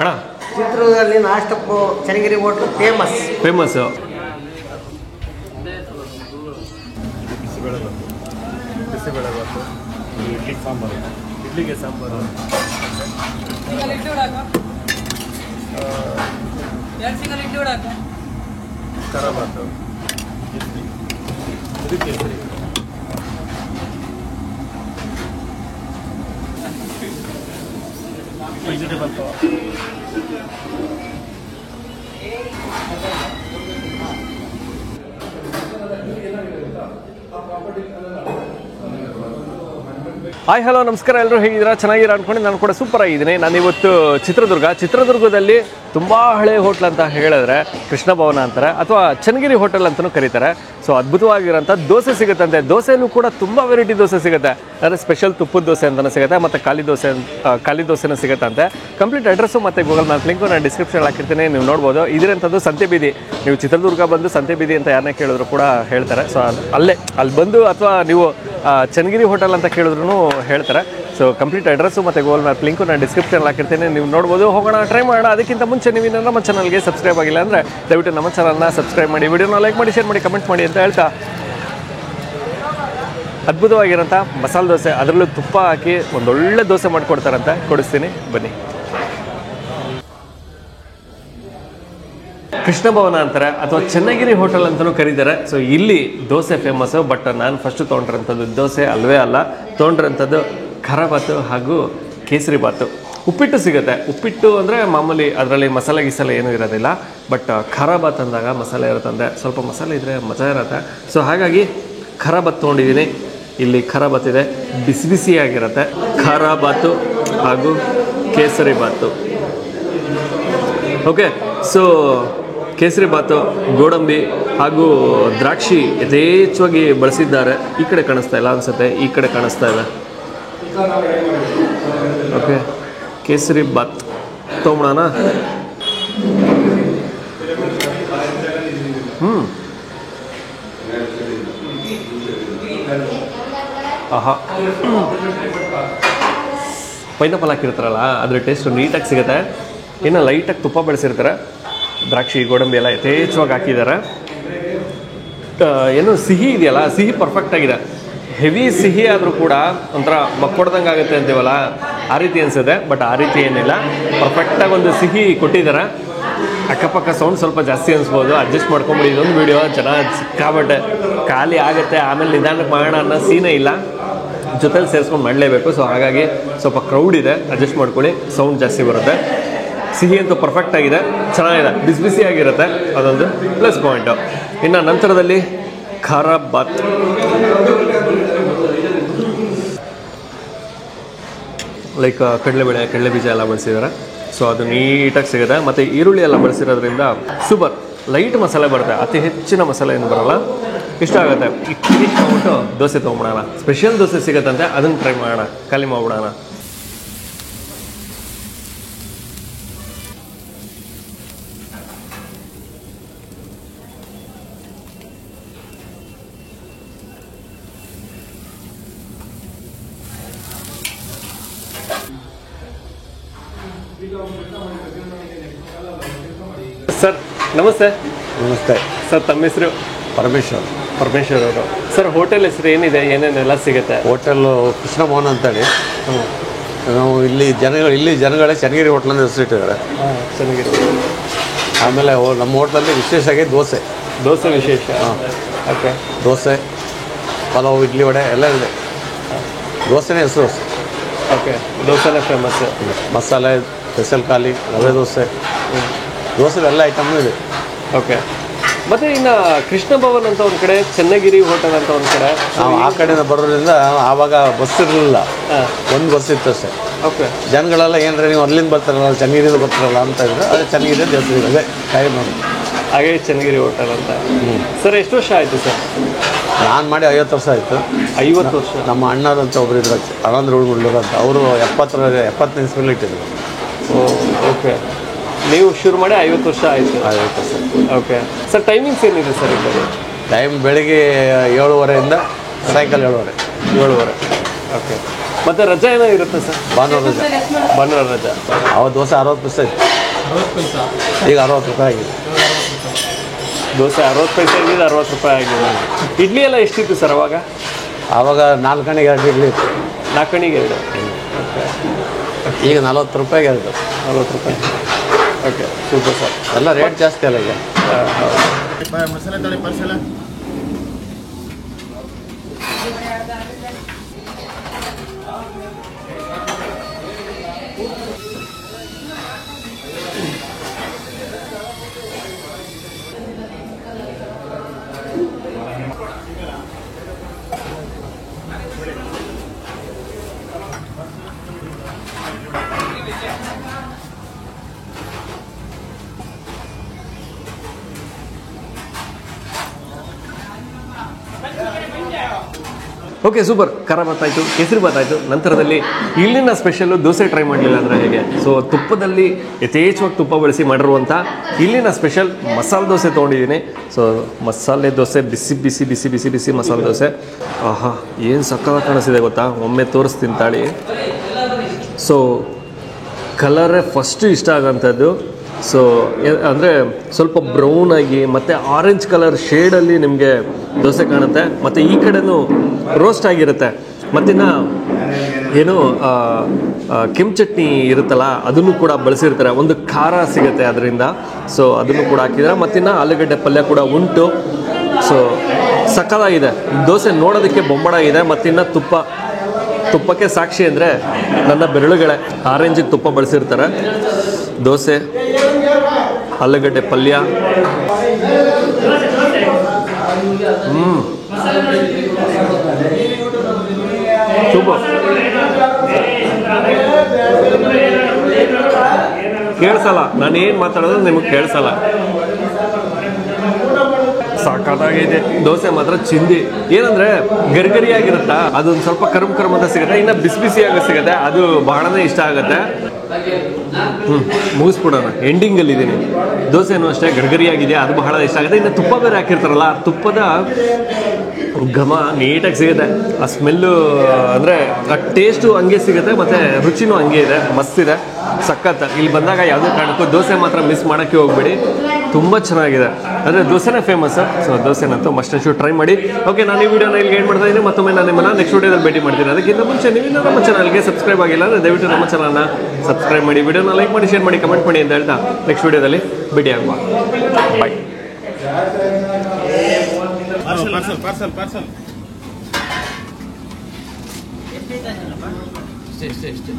ಅಣ್ಣ ಚಿತ್ರದುರ್ಗದಲ್ಲಿ ನಾಷ್ಟಕ್ಕೂ Channagiri hotel famous. Bisi bele bath, idli sambar, ಇಡ್ಲಿಗೆ ಸಾಂಬಾರು, ಖಾರಬಾತು, ಇದು ಕೇಸರಿ. ವೆಜಿಟೇಬಲ್ ಪಲಾವ್. ಹಾಯ್ ಹಲೋ ನಮಸ್ಕಾರ, ಎಲ್ಲರೂ ಹೇಗಿದ್ದೀರಾ? ಚೆನ್ನಾಗಿರ ಅಂದ್ಕೊಂಡು ನಾನು ಕೂಡ ಸೂಪರ್ ಆಗಿದ್ದೀನಿ. ನಾನಿವತ್ತು ಚಿತ್ರದುರ್ಗದಲ್ಲಿ ತುಂಬ ಹಳೆ ಹೋಟ್ಲ್ ಅಂತ ಹೇಳಿದ್ರೆ ಕೃಷ್ಣ ಭವನ ಅಂತಾರೆ ಅಥವಾ ಚನ್ನಗಿರಿ ಹೋಟೆಲ್ ಅಂತಲೂ ಕರೀತಾರೆ. ಸೊ ಅದ್ಭುತವಾಗಿರೋಂಥ ದೋಸೆ ಸಿಗುತ್ತಂತೆ. ದೋಸೆಯಲ್ಲೂ ಕೂಡ ತುಂಬ ವೆರೈಟಿ ದೋಸೆ ಸಿಗುತ್ತೆ. ಅಂದರೆ ಸ್ಪೆಷಲ್ ತುಪ್ಪದ ದೋಸೆ ಅಂತಲೂ ಸಿಗುತ್ತೆ ಮತ್ತು ಖಾಲಿ ದೋಸೆನೂ ಸಿಗುತ್ತಂತೆ. ಕಂಪ್ಲೀಟ್ ಅಡ್ರೆಸ್ಸು ಮತ್ತು ಗೂಗಲ್ ಮ್ಯಾಪ್ ಲಿಂಕು ನಾನು ಡಿಸ್ಕ್ರಿಪ್ಷನ್ ಹಾಕಿರ್ತೀನಿ, ನೀವು ನೋಡ್ಬೋದು. ಇದರಂಥದ್ದು ಸಂತೆ ಬೀದಿ. ನೀವು ಚಿತ್ರದುರ್ಗ ಬಂದು ಸಂತೆ ಬೀದಿ ಅಂತ ಯಾರನ್ನೇ ಕೇಳಿದ್ರು ಕೂಡ ಹೇಳ್ತಾರೆ. ಸೊ ಅಲ್ಲಿ ಬಂದು ಅಥವಾ ನೀವು ಚನ್ನಗಿರಿ ಹೋಟೆಲ್ ಅಂತ ಕೇಳಿದ್ರು ಹೇಳ್ತಾರೆ. ಸೊ ಕಂಪ್ಲೀಟ್ ಅಡ್ರೆಸ್ಸು ಮತ್ತು ಗೂಗಲ್ ಮ್ಯಾಪ್ ಲಿಂಕು ನಾನು ಡಿಸ್ಕ್ರಿಪ್ಷನ್ ಹಾಕಿರ್ತೀನಿ, ನೀವು ನೋಡ್ಬೋದು. ಹೋಗೋಣ, ಟ್ರೈ ಮಾಡೋಣ. ಅದಕ್ಕಿಂತ ಮುಂಚೆ ನೀವು ನಮ್ಮ ಚಾನಲ್ಗೆ ಸಬ್ಸ್ಕ್ರೈಬ್ ಆಗಿಲ್ಲ ಅಂದರೆ ದಯವಿಟ್ಟು ನಮ್ಮ ಚಾನಲ್ನ ಸಬ್ಸ್ಕ್ರೈಬ್ ಮಾಡಿ, ವಿಡಿಯೋನ ಲೈಕ್ ಮಾಡಿ, ಶೇರ್ ಮಾಡಿ, ಕಮೆಂಟ್ ಮಾಡಿ ಅಂತ ಹೇಳ್ತಾ ಅದ್ಭುತವಾಗಿರೋಂಥ ಮಸಾಲೆ ದೋಸೆ, ಅದರಲ್ಲೂ ತುಪ್ಪ ಹಾಕಿ ಒಂದೊಳ್ಳೆ ದೋಸೆ ಮಾಡಿಕೊಡ್ತಾರಂತೆ, ಕೊಡಿಸ್ತೀನಿ ಬನ್ನಿ. ಕೃಷ್ಣ ಭವನ ಅಂತಾರೆ ಅಥವಾ ಚನ್ನಗಿರಿ ಹೋಟೆಲ್ ಅಂತಲೂ ಕರೀತಾರೆ. ಸೊ ಇಲ್ಲಿ ದೋಸೆ ಫೇಮಸ್ಸು. ಬಟ್ ನಾನು ಫಸ್ಟು ತೊಗೊಂಡ್ರಂಥದ್ದು ದೋಸೆ ಅಲ್ವೇ ಅಲ್ಲ, ತೊಗೊಂಡ್ರಂಥದ್ದು ಖಾರಬಾತು ಹಾಗೂ ಕೇಸರಿ ಬಾತು. ಉಪ್ಪಿಟ್ಟು ಸಿಗುತ್ತೆ. ಉಪ್ಪಿಟ್ಟು ಅಂದರೆ ಮಾಮೂಲಿ, ಅದರಲ್ಲಿ ಮಸಾಲೆ ಗಿಸಾಲೆ ಏನೂ ಇರೋದಿಲ್ಲ. ಬಟ್ ಖಾರಬಾತ್ ಅಂದಾಗ ಮಸಾಲೆ ಇರುತ್ತಂದರೆ ಸ್ವಲ್ಪ ಮಸಾಲೆ ಇದ್ದರೆ ಮಜಾ ಇರುತ್ತೆ. ಸೊ ಹಾಗಾಗಿ ಖಾರಬಾತ್ ತೊಗೊಂಡಿದ್ದೀನಿ. ಇಲ್ಲಿ ಖಾರಬಾತ್ ಇದೆ, ಬಿಸಿ ಬಿಸಿಯಾಗಿರುತ್ತೆ. ಖಾರಬಾತು ಹಾಗೂ ಕೇಸರಿ ಬಾತು. ಓಕೆ, ಸೊ ಕೇಸರಿ ಬಾತು, ಗೋಡಂಬಿ ಹಾಗೂ ದ್ರಾಕ್ಷಿ ಯಥೇಚ್ಛವಾಗಿ ಬಳಸಿದ್ದಾರೆ. ಈ ಕಡೆ ಕಾಣಿಸ್ತಾ ಇಲ್ಲ ಅನಿಸುತ್ತೆ, ಈ ಕಡೆ ಕಾಣಿಸ್ತಾ ಇದೆ. ಓಕೆ, ಕೇಸರಿ ಬಾತ್ ತೊಗೊಳೋಣ. ಆಹಾ, ಪೈನಾಪಲ್ ಹಾಕಿರ್ತಾರಲ್ಲ, ಅದ್ರ ಟೇಸ್ಟು ನೀಟಾಗಿ ಸಿಗುತ್ತೆ. ಇನ್ನು ಲೈಟಾಗಿ ತುಪ್ಪ ಬೆಳೆಸಿರ್ತಾರೆ. ದ್ರಾಕ್ಷಿ ಗೋಡಂಬಿ ಎಲ್ಲ ಯಥೇಚ್ಛವಾಗಿ ಹಾಕಿದ್ದಾರೆ. ಏನು ಸಿಹಿ ಇದೆಯಲ್ಲ, ಸಿಹಿ ಪರ್ಫೆಕ್ಟಾಗಿದೆ. ಹೆವಿ ಸಿಹಿ ಆದರೂ ಕೂಡ ಒಂಥರ ಮಕ್ಕೊಡ್ದಂಗೆ ಆಗುತ್ತೆ ಅಂತೀವಲ್ಲ, ಆ ರೀತಿ ಅನಿಸುತ್ತೆ. ಬಟ್ ಆ ರೀತಿ ಏನಿಲ್ಲ, ಪರ್ಫೆಕ್ಟಾಗಿ ಒಂದು ಸಿಹಿ ಕೊಟ್ಟಿದ್ದಾರೆ. ಅಕ್ಕಪಕ್ಕ ಸೌಂಡ್ ಸ್ವಲ್ಪ ಜಾಸ್ತಿ ಅನಿಸ್ಬೋದು, ಅಡ್ಜಸ್ಟ್ ಮಾಡ್ಕೊಂಬಿಡಿ. ಇದೊಂದು ವೀಡಿಯೋ ಚೆನ್ನಾಗಿ ಸಿಕ್ಕಾಬಟ್ಟೆ ಖಾಲಿ ಆಗುತ್ತೆ, ಆಮೇಲೆ ನಿಧಾನಕ್ಕೆ ಮಾಡೋಣ ಅನ್ನೋ ಸೀನೇ ಇಲ್ಲ, ಜೊತೆಲಿ ಸೇರಿಸ್ಕೊಂಡು ಮಾಡಲೇಬೇಕು. ಸೊ ಹಾಗಾಗಿ ಸ್ವಲ್ಪ ಕ್ರೌಡ್ ಇದೆ, ಅಡ್ಜಸ್ಟ್ ಮಾಡ್ಕೊಳ್ಳಿ, ಸೌಂಡ್ ಜಾಸ್ತಿ ಬರುತ್ತೆ. ಸಿಹಿ ಅಂತೂ ಪರ್ಫೆಕ್ಟ್ ಆಗಿದೆ, ಚೆನ್ನಾಗಿದೆ, ಬಿಸಿ ಬಿಸಿಯಾಗಿರುತ್ತೆ, ಅದೊಂದು ಪ್ಲಸ್ ಪಾಯಿಂಟು. ಇನ್ನು ನಂತರದಲ್ಲಿ ಖಾರಬಾತ್. ಲೈಕ್ ಕಡಲೆಬೇಳೆ, ಕಡಲೆ ಬೀಜ ಎಲ್ಲ ಬಳಸಿದ್ದಾರೆ. ಸೊ ಅದು ನೀಟಾಗಿ ಸಿಗುತ್ತೆ. ಮತ್ತು ಈರುಳ್ಳಿ ಎಲ್ಲ ಬಳಸಿರೋದ್ರಿಂದ ಸೂಪರ್ ಲೈಟ್ ಮಸಾಲೆ ಬರುತ್ತೆ, ಅತಿ ಹೆಚ್ಚಿನ ಮಸಾಲೆ ಏನು ಬರೋಲ್ಲ, ಇಷ್ಟ ಆಗುತ್ತೆ. ಈ ಫಿನಿಶ್ ಮಾಡ್ಬಿಟ್ಟು ದೋಸೆ ತೊಗೊಂಬಿಡೋಣ. ಸ್ಪೆಷಲ್ ದೋಸೆ ಸಿಗುತ್ತಂತೆ, ಅದನ್ನು ಟ್ರೈ ಮಾಡೋಣ, ಖಾಲಿ ಮಾಡ್ಬಿಡೋಣ. ಸರ್ ನಮಸ್ತೆ. ನಮಸ್ತೆ ಸರ್, ತಮ್ಮ ಹೆಸರು? ಪರಮೇಶ್ವರ್ ಅವರು. ಸರ್, ಹೋಟೆಲ್ ಹೆಸರು ಏನಿದೆ, ಏನೇನೆಲ್ಲ ಸಿಗುತ್ತೆ? ಹೋಟೆಲ್ಲು ಕೃಷ್ಣ ಭವನ ಅಂತೇಳಿ. ನಾವು ಇಲ್ಲಿ ಜನಗಳೇ ಚನ್ನಗಿರಿ ಹೋಟ್ಲ್ ಅಂತ ಹೆಸರಿಟ್ಟಿದ್ದಾರೆ. ಚನ್ನಗಿರಿ. ಆಮೇಲೆ ನಮ್ಮ ಹೋಟ್ಲಲ್ಲಿ ವಿಶೇಷವಾಗಿ ದೋಸೆ ವಿಶೇಷ. ಓಕೆ, ದೋಸೆ, ಪಲಾವ್, ಇಡ್ಲಿ, ವಡೆ ಎಲ್ಲ ಇದೆ. ದೋಸೆನೇ ಹೆಸರು. ಓಕೆ, ದೋಸೆನೇ ಫೇಮಸ್. ಮಸಾಲೆ, ಸ್ಪೆಷಲ್ ಖಾಲಿ, ರವೆ ದೋಸೆ, ದೋಸೆ ಎಲ್ಲ ಐಟಮ್ನೂ ಇದೆ. ಓಕೆ, ಮತ್ತು ಇನ್ನು ಕೃಷ್ಣ ಭವನ್ ಅಂತ ಒಂದು ಕಡೆ, ಚನ್ನಗಿರಿ ಹೋಟೆಲ್ ಅಂತ ಒಂದು ಕಡೆ. ನಾವು ಆ ಕಡೆಯಿಂದ ಬರೋದ್ರಿಂದ ಆವಾಗ ಬಸ್ ಇರಲಿಲ್ಲ, ಒಂದು ಬಸ್ ಇತ್ತು ಅಷ್ಟೇ. ಓಕೆ, ಜನಗಳೆಲ್ಲ ಏನಂದರೆ ನೀವು ಅಲ್ಲಿಂದ ಬರ್ತಾರಲ್ಲ, ಚನ್ನಗಿರಿಯಿಂದ ಬರ್ತಾರಲ್ಲ ಅಂತ ಇದ್ರೆ ಅದೇ ಚನ್ನಗಿರಿ ದೇವಸ್ಥಾನ ಇದೆ, ಟೈಮ್ ನೋಡಿ ಹಾಗೆ ಚನ್ನಗಿರಿ ಹೋಟೆಲ್ ಅಂತ. ಸರ್, ಎಷ್ಟು ವರ್ಷ ಆಯಿತು ಸರ್? ನಾನು ಮಾಡಿ 50 ವರ್ಷ ಆಯಿತು. 50 ವರ್ಷ. ನಮ್ಮ ಅಣ್ಣರು ಅಂತ ಒಬ್ಬರು ಇದ್ರು, ಆನಂದ್ ರೂಢಮುಳ್ಳೂರು ಅಂತ, ಅವರು 70ನೇ ಇಸ್ವಿಯಲ್ಲಿ ಇಟ್ಟಿದ್ರು. ಓಕೆ, ನೀವು ಶುರು ಮಾಡಿ 50 ವರ್ಷ ಆಯಿತು. 50 ವರ್ಷ. ಓಕೆ ಸರ್, ಟೈಮಿಂಗ್ಸ್ ಏನಿದೆ ಸರ್ ಇಲ್ಲಿ? ಟೈಮ್ ಬೆಳಿಗ್ಗೆ 7:30 ಸಾಯಂಕಾಲ 7:30. ಓಕೆ, ಮತ್ತೆ ರಜೆ ಏನೋ ಇರುತ್ತೆ ಸರ್? ಭಾನುವಾರ ರಜೆ. ಭಾನುವಾರ ರಜೆ. ಅವತ್ತು ದೋಸೆ 60 ಪೈಸೆ ಇತ್ತು, ಈಗ 60 ರೂಪಾಯಿ ಆಗಿದೆ. ದೋಸೆ 60 ಪೈಸೆ ಇದ್ದಿದ್ದು 60 ರೂಪಾಯಿ ಆಗಿದೆ. ಇಡ್ಲಿ ಎಲ್ಲ ಎಷ್ಟಿತ್ತು ಸರ್ ಅವಾಗ? ಆವಾಗ 4 ಆಣೆಗೆ 2 ಇಡ್ಲಿ ಇತ್ತು, 4 ಆಣೆಗೆ 2. ಈಗ 40 ರೂಪಾಯಿಗೆ 2. 40 ರೂಪಾಯಿ. Okay, super sir. ಎಲ್ಲ ರೇಟ್ ಜಾಸ್ತಿ ಅಲ್ಲ ಈಗ. ಮಸಾಲೆ ತಳಿ ಪಾರ್ಸೆಲ್. Okay, super. ಖಾರ ಬಾತಾಯಿತು, ಕೇಸರಿ ಬಾತಾಯಿತು. ನಂತರದಲ್ಲಿ ಇಲ್ಲಿನ ಸ್ಪೆಷಲ್ಲು ದೋಸೆ ಟ್ರೈ ಮಾಡಲಿಲ್ಲ ಅಂದರೆ ಹೇಗೆ? ಸೊ ತುಪ್ಪದಲ್ಲಿ ಯಥೇಚ್ಛವಾಗಿ ತುಪ್ಪ ಬಳಸಿ ಮಾಡಿರುವಂಥ ಇಲ್ಲಿನ ಸ್ಪೆಷಲ್ ಮಸಾಲೆ ದೋಸೆ ತೊಗೊಂಡಿದ್ದೀನಿ. ಸೊ ಮಸಾಲೆ ದೋಸೆ ಬಿಸಿ ಬಿಸಿ ಬಿಸಿ ಬಿಸಿ ಬಿಸಿ ಮಸಾಲೆ ದೋಸೆ. ಆಹಾ, ಏನು ಸಕ್ಕತ್ತಾಗಿ ಕಾಣಿಸ್ತಿದೆ ಗೊತ್ತಾ? ಒಮ್ಮೆ ತೋರಿಸ್ತೀನಿ ತಾಳಿ. ಸೊ ಕಲರೇ ಫಸ್ಟು ಇಷ್ಟ ಆಗೋಂಥದ್ದು. ಸೊ ಅಂದರೆ ಸ್ವಲ್ಪ ಬ್ರೌನಾಗಿ ಮತ್ತು ಆರೆಂಜ್ ಕಲರ್ ಶೇಡಲ್ಲಿ ನಿಮಗೆ ದೋಸೆ ಕಾಣುತ್ತೆ. ಮತ್ತು ಈ ಕಡೆನೂ ರೋಸ್ಟ್ ಆಗಿರುತ್ತೆ. ಮತ್ತಿನ್ನು ಏನು ಕೆಂಪು ಚಟ್ನಿ ಇರುತ್ತಲ್ಲ, ಅದನ್ನು ಕೂಡ ಬಳಸಿರ್ತಾರೆ. ಒಂದು ಖಾರ ಸಿಗುತ್ತೆ ಅದರಿಂದ. ಸೊ ಅದನ್ನು ಕೂಡ ಹಾಕಿದ್ದಾರೆ. ಮತ್ತಿನ್ನು ಆಲೂಗಡ್ಡೆ ಪಲ್ಯ ಕೂಡ ಉಂಟು. ಸೊ ಸಕ್ಕತ್ತಾಗಿದೆ ದೋಸೆ, ನೋಡೋದಕ್ಕೆ ಬೊಂಬಾಡಾಗಿದೆ. ಮತ್ತಿನ್ನು ತುಪ್ಪಕ್ಕೆ ಸಾಕ್ಷಿ ಅಂದರೆ ನನ್ನ ಬೆರಳುಗಳೇ. ಆರೆಂಜಿಗೆ ತುಪ್ಪ ಬಳಸಿರ್ತಾರೆ. ದೋಸೆ, ಆಲೂಗಡ್ಡೆ ಪಲ್ಯ, ಸೂಪರ್. ಕೇಳಿಸಲ್ಲ, ನಾನೇನು ಮಾತಾಡೋದು ನಿಮಗೆ ಕೇಳಿಸಲ್ಲ. ಸಾಕಾಗಿದೆ ದೋಸೆ ಮಾತ್ರ ಚಿಂದಿ. ಏನಂದರೆ ಗರಿಗರಿಯಾಗಿರುತ್ತಾ, ಅದೊಂದು ಸ್ವಲ್ಪ ಕರ್ಮ್ ಅಂತ ಸಿಗುತ್ತೆ. ಇನ್ನು ಬಿಸಿ ಬಿಸಿಯಾಗಿ ಸಿಗುತ್ತೆ, ಅದು ಬಹಳನೇ ಇಷ್ಟ ಆಗುತ್ತೆ. ಮುಗಿಸ್ಬಿಡೋಣ, ಎಂಡಿಂಗಲ್ಲಿದ್ದೀನಿ. ದೋಸೆನೂ ಅಷ್ಟೇ ಗರಿಗರಿಯಾಗಿದೆ, ಅದು ಬಹಳ ಇಷ್ಟ ಆಗುತ್ತೆ. ಇನ್ನು ತುಪ್ಪ ಬೇರೆ ಹಾಕಿರ್ತಾರಲ್ಲ, ತುಪ್ಪದ ಘಮ ನೀಟಾಗಿ ಸಿಗುತ್ತೆ. ಆ ಸ್ಮೆಲ್ಲು ಅಂದರೆ ಆ ಟೇಸ್ಟು ಹಂಗೆ ಸಿಗುತ್ತೆ, ಮತ್ತು ರುಚಿನೂ ಹಂಗೆ ಇದೆ. ಮಸ್ತಿದೆ, ಸಖತ್. ಇಲ್ಲಿ ಬಂದಾಗ ಯಾವುದೇ ಕಾರಣಕ್ಕೂ ದೋಸೆ ಮಾತ್ರ ಮಿಸ್ ಮಾಡೋಕ್ಕೆ ಹೋಗ್ಬೇಡಿ, ತುಂಬ ಚೆನ್ನಾಗಿದೆ. ಅಂದರೆ ದೋಸೆನೇ ಫೇಮಸ್. ಸೊ ದೋಸೆನಂತೂ ಮಸ್ಟ್ ಶೂ ಟ್ರೈ ಮಾಡಿ. ಓಕೆ, ನಾನು ಈ ವಿಡಿಯೋನ ಇಲ್ಲಿಗೆ ಏನು ಮಾಡ್ತಾ ಇದ್ದೀನಿ. ಮತ್ತೊಮ್ಮೆ ನಾನು ನಿಮ್ಮನ್ನು ನೆಕ್ಸ್ಟ್ ವಿಡಿಯೋದಲ್ಲಿ ಭೇಟಿ ಮಾಡ್ತೀನಿ. ಅದಕ್ಕಿಂತ ಮುಂಚೆ ನೀವಿನ್ನೂ ನಮ್ಮ ಚಾನಲ್ಗೆ ಸಬ್ಸ್ಕ್ರೈಬ್ ಆಗಿಲ್ಲ ಅಂದರೆ ದಯವಿಟ್ಟು ನಮ್ಮ ಚಾನಲ್ನ ಸಬ್ಸ್ಕ್ರೈಬ್ ಮಾಡಿ, ವಿಡಿಯೋನ ಲೈಕ್ ಮಾಡಿ, ಶೇರ್ ಮಾಡಿ, ಕಮೆಂಟ್ ಮಾಡಿ ಅಂತ ಹೇಳ್ತಾ ನೆಕ್ಸ್ಟ್ ವಿಡಿಯೋದಲ್ಲಿ ಭೇಟಿ ಆಗುವ. ಬಾಯ್. ಪಾರ್ಸಲ್ ಎಷ್ಟು